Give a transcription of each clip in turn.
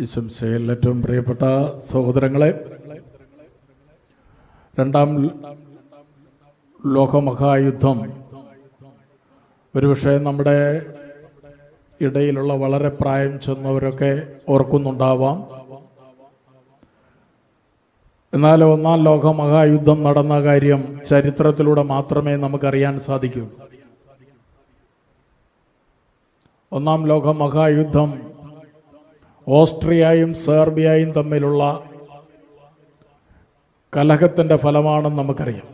ഈശംശയിൽ ഏറ്റവും പ്രിയപ്പെട്ട സഹോദരങ്ങളെ, രണ്ടാം ലോകമഹായുദ്ധം ഒരുപക്ഷെ നമ്മുടെ ഇടയിലുള്ള വളരെ പ്രായം ചെന്നവരൊക്കെ ഓർക്കുന്നുണ്ടാവാം. എന്നാൽ ഒന്നാം ലോകമഹായുദ്ധം നടന്ന കാര്യം ചരിത്രത്തിലൂടെ മാത്രമേ നമുക്കറിയാൻ സാധിക്കൂ. ഒന്നാം ലോകമഹായുദ്ധം ഓസ്ട്രിയയും സെർബിയയും തമ്മിലുള്ള കലഹത്തിൻ്റെ ഫലമാണെന്ന് നമുക്കറിയാം.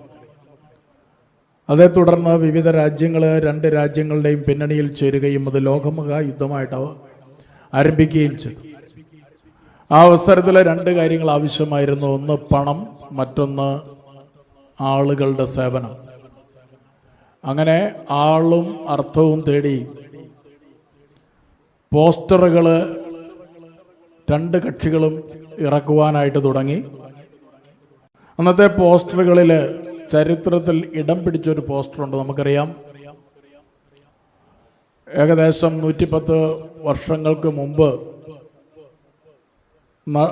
അതേ തുടർന്ന് വിവിധ രാജ്യങ്ങൾ രണ്ട് രാജ്യങ്ങളുടെയും പിന്നണിയിൽ ചേരുകയും അത് ലോകമഹായുദ്ധമായിട്ട് ആരംഭിക്കുകയും ചെയ്തു. ആ അവസരത്തിൽ രണ്ട് കാര്യങ്ങൾ ആവശ്യമായിരുന്നു. ഒന്ന് പണം, മറ്റൊന്ന് ആളുകളുടെ സേവനം. അങ്ങനെ ആളും അർത്ഥവും തേടി പോസ്റ്ററുകൾ രണ്ട് കക്ഷികളും ഇറക്കുവാനായിട്ട് തുടങ്ങി. അന്നത്തെ പോസ്റ്ററുകളിൽ ചരിത്രത്തിൽ ഇടം പിടിച്ചൊരു പോസ്റ്ററുണ്ട്. നമുക്കറിയാം, ഏകദേശം 110 വർഷങ്ങൾക്ക് മുമ്പ്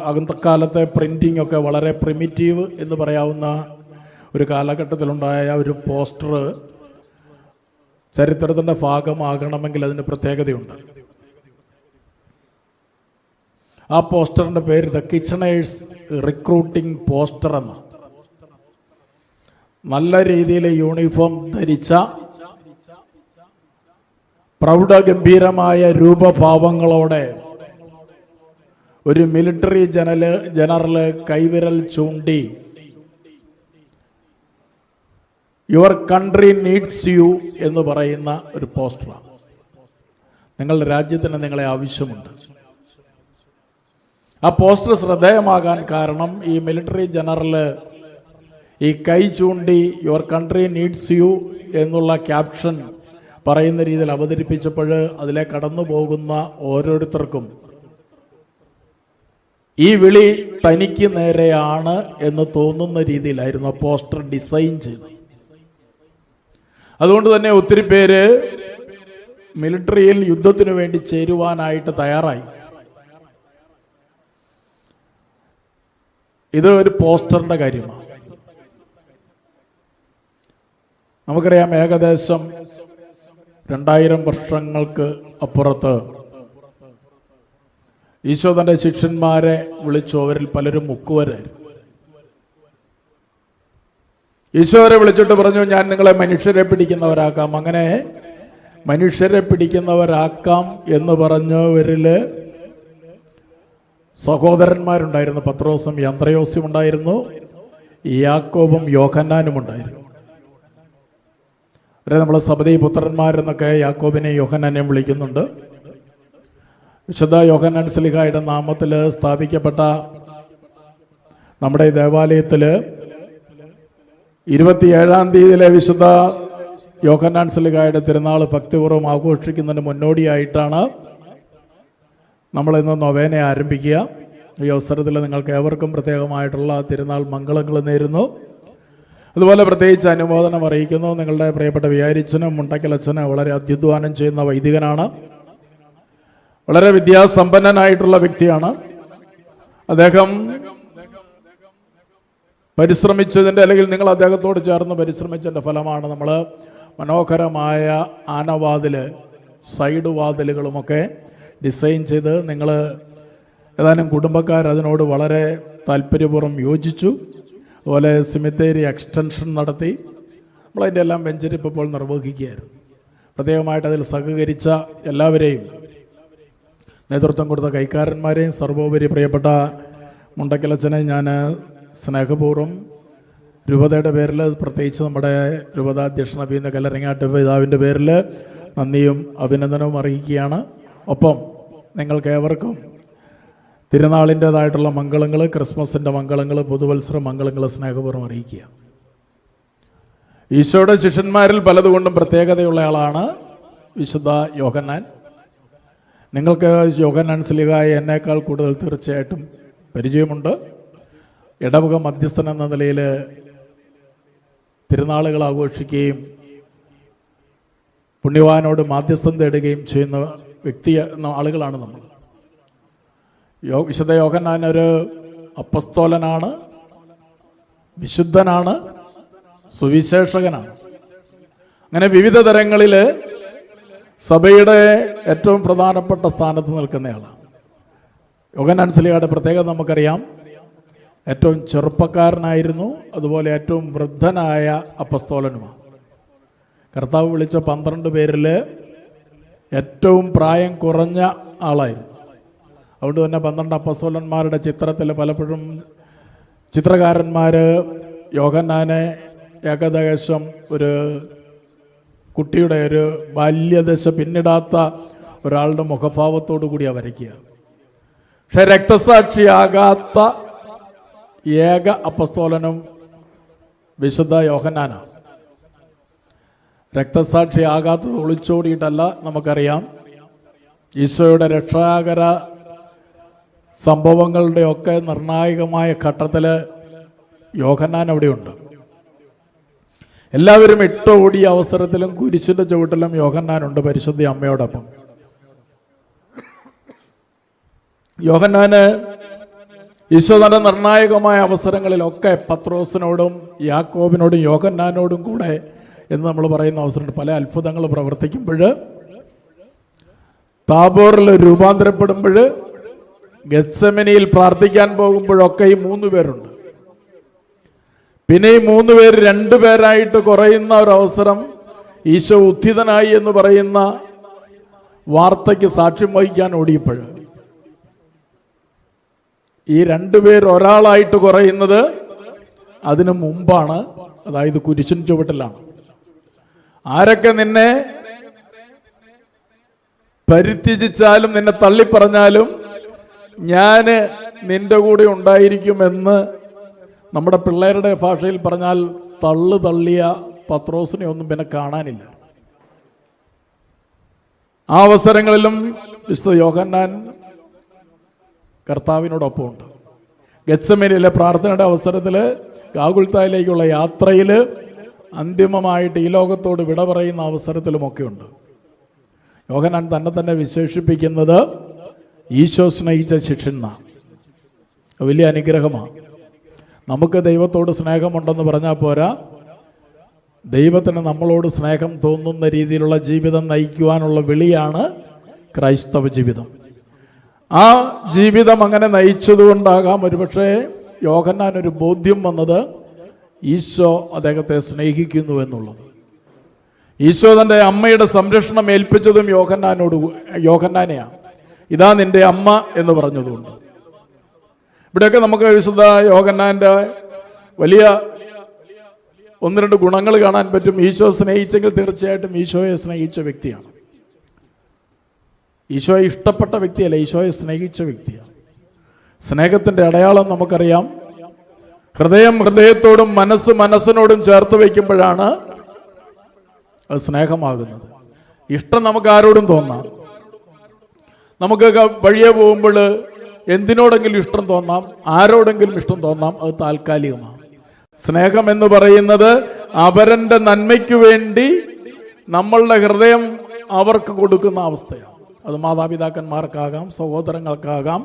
അന്നത്തെ പ്രിന്റിംഗ് ഒക്കെ വളരെ പ്രിമിറ്റീവ് എന്ന് പറയാവുന്ന ഒരു കാലഘട്ടത്തിലുണ്ടായ ഒരു പോസ്റ്റർ ചരിത്രത്തിൻ്റെ ഭാഗമാകണമെങ്കിൽ അതിന് പ്രത്യേകതയുണ്ട്. ആ പോസ്റ്ററിൻ്റെ പേര് ദ കിച്ചണേഴ്സ് റിക്രൂട്ടിംഗ് പോസ്റ്റർ എന്ന. നല്ല രീതിയിൽ യൂണിഫോം ധരിച്ച പ്രൗഢഗംഭീരമായ രൂപഭാവങ്ങളോടെ ഒരു മിലിറ്ററി ജനറൽ കൈവിരൽ ചൂണ്ടി യുവർ കൺട്രി നീഡ്സ് യു എന്ന് പറയുന്ന ഒരു പോസ്റ്ററാണ്. നിങ്ങളുടെ രാജ്യത്തിന് നിങ്ങളെ ആവശ്യമുണ്ട്. ആ പോസ്റ്റർ ശ്രദ്ധേയമാകാൻ കാരണം ഈ മിലിറ്ററി ജനറൽ ഈ കൈ ചൂണ്ടി യുവർ കൺട്രി നീഡ്സ് യു എന്നുള്ള ക്യാപ്ഷൻ പറയുന്ന രീതിയിൽ അവതരിപ്പിച്ചപ്പോൾ അതിലെ കടന്നു പോകുന്ന ഓരോരുത്തർക്കും ഈ വിളി തനിക്ക് നേരെയാണ് എന്ന് തോന്നുന്ന രീതിയിലായിരുന്നു പോസ്റ്റർ ഡിസൈൻ ചെയ്തത്. അതുകൊണ്ട് തന്നെ ഒത്തിരി പേര് മിലിറ്ററിയിൽ യുദ്ധത്തിനു വേണ്ടി ചേരുവാനായിട്ട് തയ്യാറായി. ഇത് ഒരു പോസ്റ്ററിന്റെ കാര്യമാണ്. നമുക്കറിയാം, ഏകദേശം 2000 വർഷങ്ങൾക്ക് അപ്പുറത്ത് ഈശോ തന്റെ ശിഷ്യന്മാരെ വിളിച്ചു. അവരിൽ പലരും മുക്കുവരായിരുന്നു. ഈശോരെ വിളിച്ചിട്ട് പറഞ്ഞു, ഞാൻ നിങ്ങളെ മനുഷ്യരെ പിടിക്കുന്നവരാക്കാം. അങ്ങനെ മനുഷ്യരെ പിടിക്കുന്നവരാക്കാം എന്ന് പറഞ്ഞവരിൽ സഹോദരന്മാരുണ്ടായിരുന്നു. പത്രോസും അന്ത്രയോസും ഉണ്ടായിരുന്നു, യാക്കോബും യോഹന്നാനും ഉണ്ടായിരുന്നു. നമ്മൾ സബദീ പുത്രന്മാരെന്നൊക്കെ യാക്കോബിനെയും യോഹന്നാനെയും വിളിക്കുന്നുണ്ട്. വിശുദ്ധ യോഹന്നാൻ സ്ലീഹായുടെ നാമത്തിൽ സ്ഥാപിക്കപ്പെട്ട നമ്മുടെ ദേവാലയത്തിൽ 27-ാം തീയതിയിലെ വിശുദ്ധ യോഹന്നാൻ സ്ലീഹായുടെ തിരുനാൾ ഭക്തിപൂർവ്വം ആഘോഷിക്കുന്നതിന് മുന്നോടിയായിട്ടാണ് നമ്മളിന്ന് നൊവേന ആരംഭിക്കുക. ഈ അവസരത്തിൽ നിങ്ങൾക്ക് ഏവർക്കും പ്രത്യേകമായിട്ടുള്ള തിരുനാൾ മംഗളങ്ങൾ നേരുന്നു. അതുപോലെ പ്രത്യേകിച്ച് അനുമോദനം അറിയിക്കുന്നു. നിങ്ങളുടെ പ്രിയപ്പെട്ട വികാരിച്ചനും മുണ്ടക്കലച്ഛന് വളരെ അത്യുദ്ധാനം ചെയ്യുന്ന വൈദികനാണ്. വളരെ വിദ്യാസമ്പന്നനായിട്ടുള്ള വ്യക്തിയാണ്. അദ്ദേഹം പരിശ്രമിച്ചതിൻ്റെ, അല്ലെങ്കിൽ നിങ്ങൾ അദ്ദേഹത്തോട് ചേർന്ന് പരിശ്രമിച്ചതിൻ്റെ ഫലമാണ് നമ്മൾ മനോഹരമായ ആനവാതിൽ, സൈഡ് വാതിലുകളുമൊക്കെ ഡിസൈൻ ചെയ്ത് നിങ്ങൾ ഏതാനും കുടുംബക്കാർ അതിനോട് വളരെ താല്പര്യപൂർവ്വം യോജിച്ചു. അതുപോലെ സിമിത്തേരി എക്സ്റ്റൻഷൻ നടത്തി. നമ്മളതിൻ്റെ എല്ലാം വെഞ്ചരിപ്പ് ഇപ്പോൾ നിർവഹിക്കുകയായിരുന്നു. പ്രത്യേകമായിട്ട് അതിൽ സഹകരിച്ച എല്ലാവരെയും, നേതൃത്വം കൊടുത്ത കൈക്കാരന്മാരെയും, സർവോപരി പ്രിയപ്പെട്ട മുണ്ടക്കലച്ഛനെ ഞാൻ സ്നേഹപൂർവ്വം രൂപതയുടെ പേരിൽ, പ്രത്യേകിച്ച് നമ്മുടെ രൂപതാധ്യക്ഷൻ അഭിനന്ദ കല്ലറിങ്ങാട്ട് പിതാവിൻ്റെ പേരിൽ നന്ദിയും അഭിനന്ദനവും അറിയിക്കുകയാണ്. ഒപ്പം നിങ്ങൾക്ക് ഏവർക്കും തിരുനാളിൻ്റെതായിട്ടുള്ള മംഗളങ്ങൾ, ക്രിസ്മസിൻ്റെ മംഗളങ്ങൾ, പുതുവത്സര മംഗളങ്ങൾ സ്നേഹപൂർവ്വം അറിയിക്കുക. ഈശോയുടെ ശിഷ്യന്മാരിൽ പലതുകൊണ്ടും പ്രത്യേകതയുള്ള ആളാണ് വിശുദ്ധ യോഹന്നാൻ. നിങ്ങൾക്ക് യോഹന്നാൻ സ്ലീഹായെ എന്നേക്കാൾ കൂടുതൽ തീർച്ചയായിട്ടും പരിചയമുണ്ട്. ഇടവക മധ്യസ്ഥൻ എന്ന നിലയിൽ തിരുനാളുകൾ ആഘോഷിക്കുകയും പുണ്യവാനോട് മാധ്യസ്ഥം തേടുകയും ചെയ്യുന്ന ആളുകളാണ് നമ്മൾ. വിശുദ്ധ യോഹന്നാൻ ഒരു അപ്പസ്തോലനാണ്, വിശുദ്ധനാണ്, സുവിശേഷകനാണ്. അങ്ങനെ വിവിധ തരങ്ങളിൽ സഭയുടെ ഏറ്റവും പ്രധാനപ്പെട്ട സ്ഥാനത്ത് നിൽക്കുന്നയാളാണ്. യോഹന്നാൻ സ്ലീഹയുടെ പ്രത്യേകത നമുക്കറിയാം. ഏറ്റവും ചെറുപ്പക്കാരനായിരുന്നു, അതുപോലെ ഏറ്റവും വൃദ്ധനായ അപ്പസ്തോലനുമാണ്. കർത്താവ് വിളിച്ച 12 പേരിൽ ഏറ്റവും പ്രായം കുറഞ്ഞ ആളായിരുന്നു. അതുകൊണ്ട് തന്നെ 12 അപ്പസ്തോലന്മാരുടെ ചിത്രത്തിൽ പലപ്പോഴും ചിത്രകാരന്മാർ യോഹന്നാനെ ഏകദേശം ഒരു കുട്ടിയുടെ ഒരു ബാല്യദശ പിന്നിടാത്ത ഒരാളുടെ മുഖഭാവത്തോടു കൂടിയാണ് വരയ്ക്കുക. പക്ഷെ രക്തസാക്ഷിയാകാത്ത ഏക അപ്പസ്തോലനും വിശുദ്ധ യോഹന്നാനാണ്. രക്തസാക്ഷിയാകാത്തത് ഒളിച്ചോടിയിട്ടല്ല, നമുക്കറിയാം. ഈശോയുടെ രക്ഷാകര സംഭവങ്ങളുടെയൊക്കെ നിർണായകമായ ഘട്ടത്തിൽ യോഹന്നാൻ അവിടെയുണ്ട്. എല്ലാവരും ഇട്ടോടിയ അവസരത്തിലും കുരിശിന്റെ ചുവട്ടിലും യോഹന്നാനുണ്ട് പരിശുദ്ധ അമ്മയോടൊപ്പം. യോഹന്നാന് ഈശോ തന്റെ നിർണായകമായ അവസരങ്ങളിലൊക്കെ പത്രോസിനോടും യാക്കോബിനോടും യോഹന്നാനോടും കൂടെ എന്ന് നമ്മൾ പറയുന്ന അവസരമുണ്ട്. പല അത്ഭുതങ്ങൾ പ്രവർത്തിക്കുമ്പോൾ, താബോറിൽ രൂപാന്തരപ്പെടുമ്പോൾ, ഗെത്സമനിയിൽ പ്രാർത്ഥിക്കാൻ പോകുമ്പോഴൊക്കെ ഈ 3 പേരുണ്ട്. പിന്നെ ഈ 3 പേര് 2 പേരായിട്ട് കുറയുന്ന ഒരവസരം, ഈശോ ഉത്ഥിതനായി എന്ന് പറയുന്ന വാർത്തയ്ക്ക് സാക്ഷ്യം വഹിക്കാൻ ഓടിയപ്പോൾ ഈ 2 പേർ ഒരാളായിട്ട് കുറയുന്നത് അതിനു മുമ്പാണ്. അതായത് കുരിശിൻ ചുവട്ടിലാണ്. ആരൊക്കെ നിന്നെ പരിത്യജിച്ചാലും നിന്നെ തള്ളിപ്പറഞ്ഞാലും ഞാൻ നിന്റെ കൂടെ ഉണ്ടായിരിക്കുമെന്ന് നമ്മുടെ പിള്ളേരുടെ ഭാഷയിൽ പറഞ്ഞാൽ തള്ളിയ പത്രോസിനെ ഒന്നും പിന്നെ കാണാനില്ല. ആ അവസരങ്ങളിലും വിശുദ്ധ യോഹന്നാൻ കർത്താവിനോടൊപ്പമുണ്ട്. ഗെത്സമനിയിലെ പ്രാർത്ഥനയുടെ അവസരത്തിൽ ഗാഗുൽത്തായിലേക്കുള്ള യാത്രയിൽ അന്തിമമായിട്ട് ഈ ലോകത്തോട് വിട പറയുന്ന അവസരത്തിലുമൊക്കെ ഉണ്ട്. യോഹന്നാൻ തന്നെ വിശേഷിപ്പിക്കുന്നത് ഈശോ സ്നേഹിച്ച ശിഷ്യനാണ്. വലിയ അനുഗ്രഹമാണ്. നമുക്ക് ദൈവത്തോട് സ്നേഹമുണ്ടെന്ന് പറഞ്ഞാൽ പോരാ, ദൈവത്തിന് നമ്മളോട് സ്നേഹം തോന്നുന്ന രീതിയിലുള്ള ജീവിതം നയിക്കുവാനുള്ള വിളിയാണ് ക്രൈസ്തവ ജീവിതം. ആ ജീവിതം അങ്ങനെ നയിച്ചതുകൊണ്ടാകാം ഒരുപക്ഷെ യോഹന്നാൻ ഒരു ബോധ്യം വന്നത് ഈശോ അദ്ദേഹത്തെ സ്നേഹിക്കുന്നു എന്നുള്ളത്. ഈശോ തൻ്റെ അമ്മയുടെ സംരക്ഷണം ഏൽപ്പിച്ചതും യോഹന്നാനെയാണ്. ഇതാ നിന്റെ അമ്മ എന്ന് പറഞ്ഞതുകൊണ്ട്. ഇവിടെയൊക്കെ നമുക്ക് വിശുദ്ധ യോഹന്നാൻ്റെ വലിയ 1-2 ഗുണങ്ങൾ കാണാൻ പറ്റും. ഈശോ സ്നേഹിച്ചെങ്കിൽ തീർച്ചയായിട്ടും ഈശോയെ സ്നേഹിച്ച വ്യക്തിയാണ്. ഈശോയെ ഇഷ്ടപ്പെട്ട വ്യക്തിയല്ല, ഈശോയെ സ്നേഹിച്ച വ്യക്തിയാണ്. സ്നേഹത്തിൻ്റെ അടയാളം നമുക്കറിയാം. ഹൃദയം ഹൃദയത്തോടും മനസ്സ് മനസ്സിനോടും ചേർത്ത് വയ്ക്കുമ്പോഴാണ് അത് സ്നേഹമാകുന്നത്. ഇഷ്ടം നമുക്ക് ആരോടും തോന്നാം. നമുക്ക് വഴിയെ പോകുമ്പോൾ എന്തിനോടെങ്കിലും ഇഷ്ടം തോന്നാം, ആരോടെങ്കിലും ഇഷ്ടം തോന്നാം. അത് താൽക്കാലികമാണ്. സ്നേഹം എന്ന് പറയുന്നത് അവരൻ്റെ നന്മയ്ക്ക് വേണ്ടി നമ്മളുടെ ഹൃദയം അവർക്ക് കൊടുക്കുന്ന അവസ്ഥയാണ്. അത് മാതാപിതാക്കന്മാർക്കാകാം, സഹോദരങ്ങൾക്കാകാം,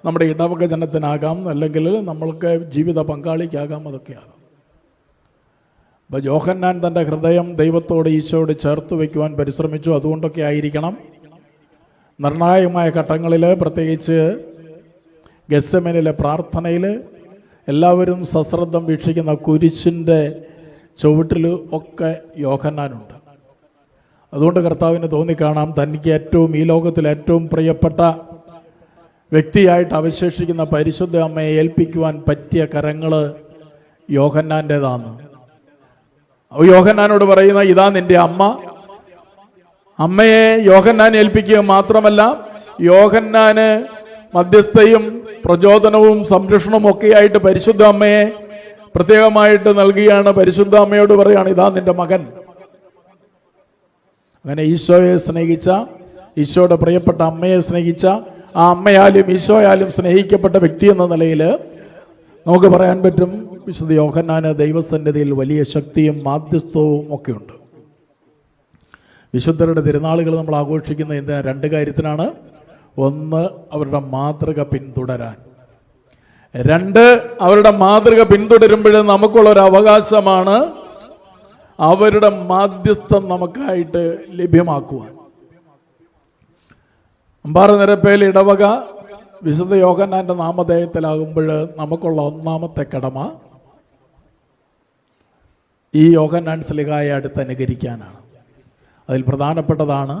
നമ്മുടെ ഇടവക ജനത്തിനാകാം, അല്ലെങ്കിൽ നമ്മൾക്ക് ജീവിത പങ്കാളിക്കാകാം, അതൊക്കെയാകാം. അപ്പോൾ യോഹന്നാൻ തൻ്റെ ഹൃദയം ദൈവത്തോട് ഈശോയോട് ചേർത്ത് വയ്ക്കുവാൻ പരിശ്രമിച്ചു. അതുകൊണ്ടൊക്കെ ആയിരിക്കണം നിർണായകമായ ഘട്ടങ്ങളിൽ, പ്രത്യേകിച്ച് ഗെത്സമനിലെ പ്രാർത്ഥനയിൽ എല്ലാവരും സശ്രദ്ധം വീക്ഷിക്കുന്ന കുരിശിൻ്റെ ചുവട്ടിൽ ഒക്കെ യോഹന്നാനുണ്ട്. അതുകൊണ്ട് കർത്താവിന് തോന്നിക്കാണാം തനിക്ക് ഈ ലോകത്തിൽ ഏറ്റവും പ്രിയപ്പെട്ട വ്യക്തിയായിട്ട് അവശേഷിക്കുന്ന പരിശുദ്ധ അമ്മയെ ഏൽപ്പിക്കുവാൻ പറ്റിയ കരങ്ങൾ യോഹന്നാൻ്റേതാണ്. യോഹന്നാനോട് പറയുന്ന ഇതാ നിന്റെ അമ്മ. അമ്മയെ യോഹന്നാൻ ഏൽപ്പിക്കുക മാത്രമല്ല, യോഹന്നാന് മധ്യസ്ഥയും പ്രചോദനവും സംരക്ഷണവും ഒക്കെയായിട്ട് പരിശുദ്ധ അമ്മയെ പ്രത്യേകമായിട്ട് നൽകിയാണ്. പരിശുദ്ധ അമ്മയോട് പറയാണ് ഇതാ നിന്റെ മകൻ. അങ്ങനെ ഈശോയെ സ്നേഹിച്ച, ഈശോയുടെ പ്രിയപ്പെട്ട അമ്മയെ സ്നേഹിച്ച, ആ അമ്മയാലും ഈശോയാലും സ്നേഹിക്കപ്പെട്ട വ്യക്തി എന്ന നിലയിൽ നമുക്ക് പറയാൻ പറ്റും വിശുദ്ധ യോഹന്നാന് ദൈവസന്നിധിയിൽ വലിയ ശക്തിയും മാധ്യസ്ഥവും ഒക്കെ ഉണ്ട്. വിശുദ്ധരുടെ തിരുനാളുകൾ നമ്മൾ ആഘോഷിക്കുന്ന 2 കാര്യത്തിനാണ്. ഒന്ന്, അവരുടെ മാതൃക പിന്തുടരാൻ. രണ്ട്, അവരുടെ മാതൃക പിന്തുടരുമ്പോൾ നമുക്കുള്ളൊരു അവകാശമാണ് അവരുടെ മാധ്യസ്ഥം നമുക്കായിട്ട് ലഭ്യമാക്കുവാൻ. അമ്പാറ നിരപ്പേൽ ഇടവക വിശുദ്ധ യോഹന്നാന്റെ നാമധേയത്തിലാകുമ്പോൾ നമുക്കുള്ള ഒന്നാമത്തെ കടമ ഈ യോഹന്നാൻ ശ്ലീഹായെ അടുത്ത് അനുകരിക്കാനാണ്. അതിൽ പ്രധാനപ്പെട്ടതാണ്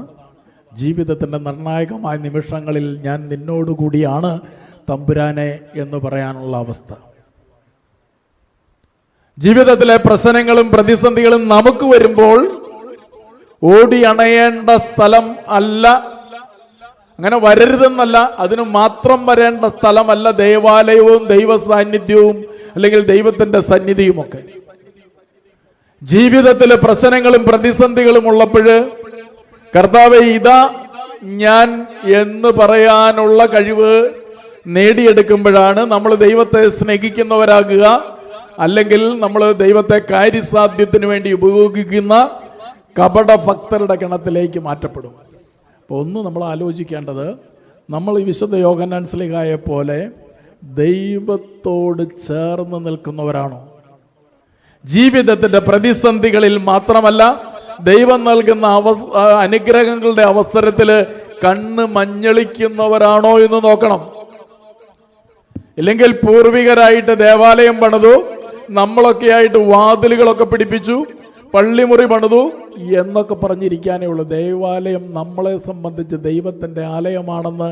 ജീവിതത്തിൻ്റെ നിർണായകമായ നിമിഷങ്ങളിൽ ഞാൻ നിന്നോടുകൂടിയാണ് തമ്പുരാനെ എന്ന് പറയാനുള്ള അവസ്ഥ. ജീവിതത്തിലെ പ്രശ്നങ്ങളും പ്രതിസന്ധികളും നമുക്ക് വരുമ്പോൾ ഓടി അണയേണ്ട സ്ഥലം അല്ല, അങ്ങനെ വരരുതെന്നല്ല, അതിന് മാത്രം വരേണ്ട സ്ഥലമല്ല ദേവാലയവും ദൈവ സാന്നിധ്യവും അല്ലെങ്കിൽ ദൈവത്തിൻ്റെ സന്നിധിയുമൊക്കെ. ജീവിതത്തിലെ പ്രശ്നങ്ങളും പ്രതിസന്ധികളും ഉള്ളപ്പോൾ കർത്താവേ ഇതാ ഞാൻ എന്ന് പറയാനുള്ള കഴിവ് നേടിയെടുക്കുമ്പോഴാണ് നമ്മൾ ദൈവത്തെ സ്നേഹിക്കുന്നവരാകുക, അല്ലെങ്കിൽ നമ്മൾ ദൈവത്തെ കാര്യസാധ്യത്തിന് വേണ്ടി ഉപയോഗിക്കുന്ന കപട ഭക്തരുടെ ഗണത്തിലേക്ക് മാറ്റപ്പെടും. അപ്പോൾ ഒന്ന് നമ്മൾ ആലോചിക്കേണ്ടത്, നമ്മൾ ഈ വിശുദ്ധ യോഹന്നാൻ ശ്ലീഹായെ പോലെ ദൈവത്തോട് ചേർന്ന് നിൽക്കുന്നവരാണോ? ജീവിതത്തിൻ്റെ പ്രതിസന്ധികളിൽ മാത്രമല്ല, ദൈവം നൽകുന്ന അനുഗ്രഹങ്ങളുടെ അവസരത്തിൽ കണ്ണ് മഞ്ഞളിക്കുന്നവരാണോ എന്ന് നോക്കണം. ഇല്ലെങ്കിൽ പൂർവികരായിട്ട് ദേവാലയം പണിതു, നമ്മളൊക്കെ ആയിട്ട് വാതിലുകളൊക്കെ പിടിപ്പിച്ചു, പള്ളിമുറി പണിതു എന്നൊക്കെ പറഞ്ഞിരിക്കാനേ ഉള്ളൂ. ദേവാലയം നമ്മളെ സംബന്ധിച്ച് ദൈവത്തിൻ്റെ ആലയമാണെന്ന്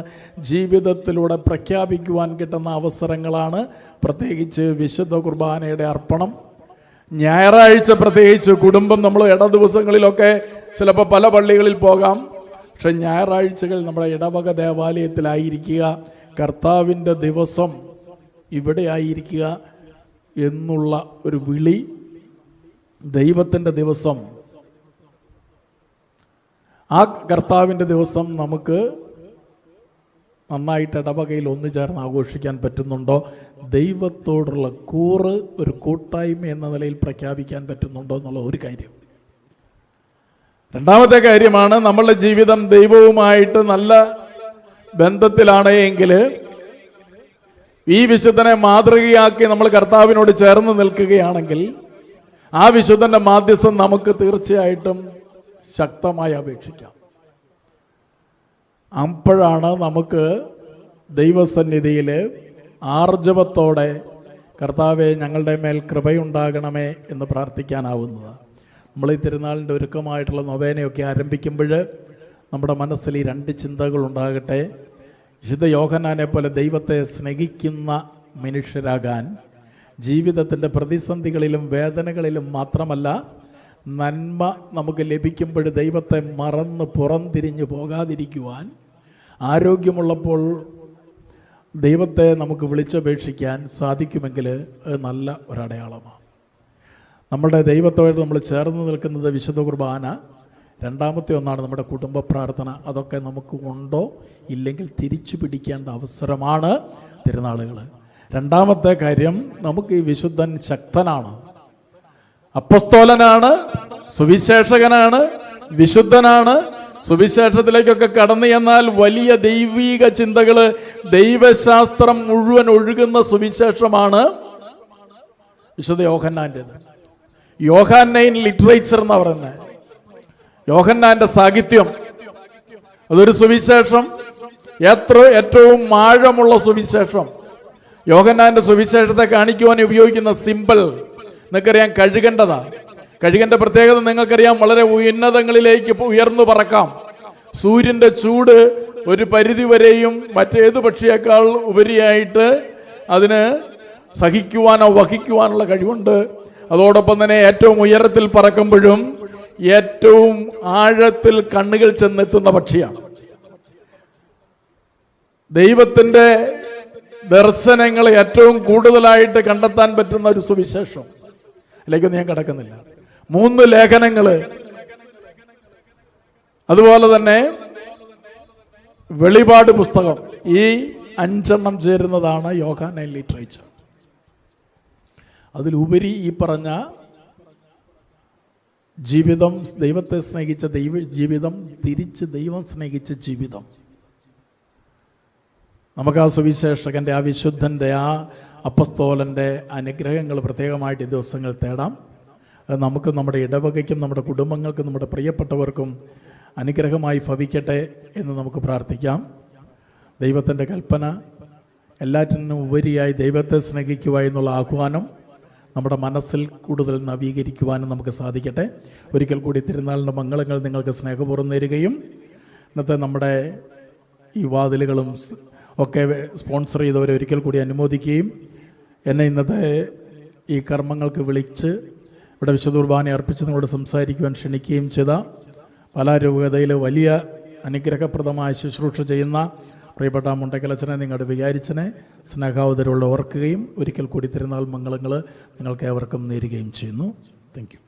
ജീവിതത്തിലൂടെ പ്രഖ്യാപിക്കുവാൻ കിട്ടുന്ന അവസരങ്ങളാണ് പ്രത്യേകിച്ച് വിശുദ്ധ കുർബാനയുടെ അർപ്പണം. ഞായറാഴ്ച പ്രത്യേകിച്ച് കുടുംബം നമ്മൾ ഇട ദിവസങ്ങളിലൊക്കെ ചിലപ്പോൾ പല പള്ളികളിൽ പോകാം, പക്ഷെ ഞായറാഴ്ചകൾ നമ്മുടെ ഇടവക ദേവാലയത്തിലായിരിക്കുക, കർത്താവിൻ്റെ ദിവസം ഇവിടെ ആയിരിക്കുക എന്നുള്ള ഒരു വിളി, ദൈവത്തിൻ്റെ ദിവസം, ആ കർത്താവിൻ്റെ ദിവസം നമുക്ക് നന്നായിട്ട് ഇടവകയിൽ ഒന്നു ചേർന്ന് ആഘോഷിക്കാൻ പറ്റുന്നുണ്ടോ? ദൈവത്തോടുള്ള കൂറ് ഒരു കൂട്ടായ്മ എന്ന നിലയിൽ പ്രഖ്യാപിക്കാൻ പറ്റുന്നുണ്ടോ എന്നുള്ള ഒരു കാര്യം. രണ്ടാമത്തെ കാര്യമാണ്, നമ്മളുടെ ജീവിതം ദൈവവുമായിട്ട് നല്ല ബന്ധത്തിലാണ് എങ്കിൽ ഈ വിശുദ്ധനെ മാതൃകയാക്കി നമ്മൾ കർത്താവിനോട് ചേർന്ന് നിൽക്കുകയാണെങ്കിൽ ആ വിശുദ്ധന്റെ മാധ്യസ്ഥം നമുക്ക് തീർച്ചയായിട്ടും ശക്തമായി അപേക്ഷിക്കാം. അപ്പോഴാണ് നമുക്ക് ദൈവസന്നിധിയിൽ ആർജവത്തോടെ കർത്താവെ ഞങ്ങളുടെ മേൽ കൃപയുണ്ടാകണമേ എന്ന് പ്രാർത്ഥിക്കാനാവുന്നത്. നമ്മൾ ഈ തിരുനാളിൻ്റെ ഒരുക്കമായിട്ടുള്ള നൊവേനയൊക്കെ ആരംഭിക്കുമ്പോൾ നമ്മുടെ മനസ്സിൽ ഈ രണ്ട് ചിന്തകളുണ്ടാകട്ടെ. വിശുദ്ധ യോഹന്നാനെ പോലെ ദൈവത്തെ സ്നേഹിക്കുന്ന മനുഷ്യരാകാൻ, ജീവിതത്തിൻ്റെ പ്രതിസന്ധികളിലും വേദനകളിലും മാത്രമല്ല നന്മ നമുക്ക് ലഭിക്കുമ്പോൾ ദൈവത്തെ മറന്ന് പുറംതിരിഞ്ഞു പോകാതിരിക്കുവാൻ, ആരോഗ്യമുള്ളപ്പോൾ ദൈവത്തെ നമുക്ക് വിളിച്ചപേക്ഷിക്കാൻ സാധിക്കുമെങ്കിൽ അത് നല്ല ഒരടയാളമാണ്. നമ്മുടെ ദൈവത്തോട് നമ്മൾ ചേർന്ന് നിൽക്കുന്നത് വിശുദ്ധ കുർബാന. രണ്ടാമത്തെ ഒന്നാണ് നമ്മുടെ കുടുംബ പ്രാർത്ഥന. അതൊക്കെ നമുക്ക് ഉണ്ടോ ഇല്ലെങ്കിൽ തിരിച്ചു പിടിക്കേണ്ട അവസരമാണ് തിരുനാളുകൾ. രണ്ടാമത്തെ കാര്യം, നമുക്ക് ഈ വിശുദ്ധൻ ശക്തനാണ്, അപ്പസ്തോലനാണ്, സുവിശേഷകനാണ്, വിശുദ്ധനാണ്. സുവിശേഷത്തിലേക്കൊക്കെ കടന്നു എന്നാൽ വലിയ ദൈവീക ചിന്തകള്, ദൈവശാസ്ത്രം മുഴുവൻ ഒഴുകുന്ന സുവിശേഷമാണ് വിശുദ്ധ യോഹന്നാൻ്റെത്. യോഹന്നൈൻ ലിറ്ററേച്ചർ എന്ന് പറയുന്നത്, യോഹന്നാന്റെ സാഹിത്യം, അതൊരു സുവിശേഷം, ഏറ്റവും ആഴമുള്ള സുവിശേഷം. യോഹന്നാന്റെ സുവിശേഷത്തെ കാണിക്കുവാൻ ഉപയോഗിക്കുന്ന സിമ്പിൾ നിങ്ങൾക്കറിയാം, കഴുകേണ്ടതാ. കഴുകന്റെ പ്രത്യേകത നിങ്ങൾക്കറിയാം, വളരെ ഉന്നതങ്ങളിലേക്ക് ഉയർന്നു പറക്കാം. സൂര്യന്റെ ചൂട് ഒരു പരിധിവരെയും മറ്റേത് പക്ഷിയേക്കാൾ ഉപരിയായിട്ട് അതിന് സഹിക്കുവാനോ വഹിക്കുവാനുള്ള കഴിവുണ്ട്. അതോടൊപ്പം തന്നെ ഏറ്റവും ഉയരത്തിൽ പറക്കുമ്പോഴും ഏറ്റവും ആഴത്തിൽ കണ്ണുകൾ ചെന്നെത്തുന്ന പക്ഷിയാണ്. ദൈവത്തിൻ്റെ ദർശനങ്ങൾ ഏറ്റവും കൂടുതലായിട്ട് കണ്ടെത്താൻ പറ്റുന്ന ഒരു സുവിശേഷം. അതിലേക്കൊന്നും ഞാൻ കിടക്കുന്നില്ല. 3 ലേഖനങ്ങള്, അതുപോലെ തന്നെ വെളിപാട് പുസ്തകം, ഈ 5 ചേരുന്നതാണ് യോഹന്നാൻ ലിറ്ററേച്ചർ. അതിലുപരി ഈ പറഞ്ഞ ജീവിതം, ദൈവത്തെ സ്നേഹിച്ച ജീവിതം, തിരിച്ച് ദൈവം സ്നേഹിച്ച ജീവിതം, നമുക്ക് ആ സുവിശേഷകൻ്റെ, ആ വിശുദ്ധൻ്റെ, ആ അപ്പസ്തോലൻ്റെ അനുഗ്രഹങ്ങൾ പ്രത്യേകമായിട്ട് ഈ ദിവസങ്ങൾ തേടാം. അത് നമുക്ക്, നമ്മുടെ ഇടവകയ്ക്കും, നമ്മുടെ കുടുംബങ്ങൾക്കും, നമ്മുടെ പ്രിയപ്പെട്ടവർക്കും അനുഗ്രഹമായി ഭവിക്കട്ടെ എന്ന് നമുക്ക് പ്രാർത്ഥിക്കാം. ദൈവത്തിൻ്റെ കൽപ്പന, എല്ലാറ്റിനും ഉപരിയായി ദൈവത്തെ സ്നേഹിക്കുക എന്നുള്ള ആഹ്വാനം നമ്മുടെ മനസ്സിൽ കൂടുതൽ നവീകരിക്കുവാനും നമുക്ക് സാധിക്കട്ടെ. ഒരിക്കൽ കൂടി തിരുനാളിൻ്റെ മംഗളങ്ങൾ നിങ്ങൾക്ക് സ്നേഹപൂർവ്വം നേരുകയും ഇന്നത്തെ നമ്മുടെ ഈ വാതിലുകളും ഒക്കെ സ്പോൺസർ ചെയ്തവരെ ഒരിക്കൽ കൂടി അനുമോദിക്കുകയും എന്നെ ഇന്നത്തെ ഈ കർമ്മങ്ങൾക്ക് വിളിച്ച് ഇവിടെ വിശുദ്ധ കുർബാന അർപ്പിച്ച് നിങ്ങളോട് സംസാരിക്കുവാൻ ക്ഷണിക്കുകയും ചെയ്ത പാലാരൂപതയിൽ വലിയ അനുഗ്രഹപ്രദമായ ശുശ്രൂഷ ചെയ്യുന്ന പ്രിയപ്പെട്ട മുണ്ടക്കലച്ചനെ, നിങ്ങളുടെ വികാരിച്ചനെ സ്നേഹാവതരമുള്ള ഓർക്കുകയും ഒരിക്കൽ കൂടി തിരുനാൾ മംഗളങ്ങൾ നിങ്ങൾക്ക് ഏവർക്കും നേരുകയും ചെയ്യുന്നു. Thank you.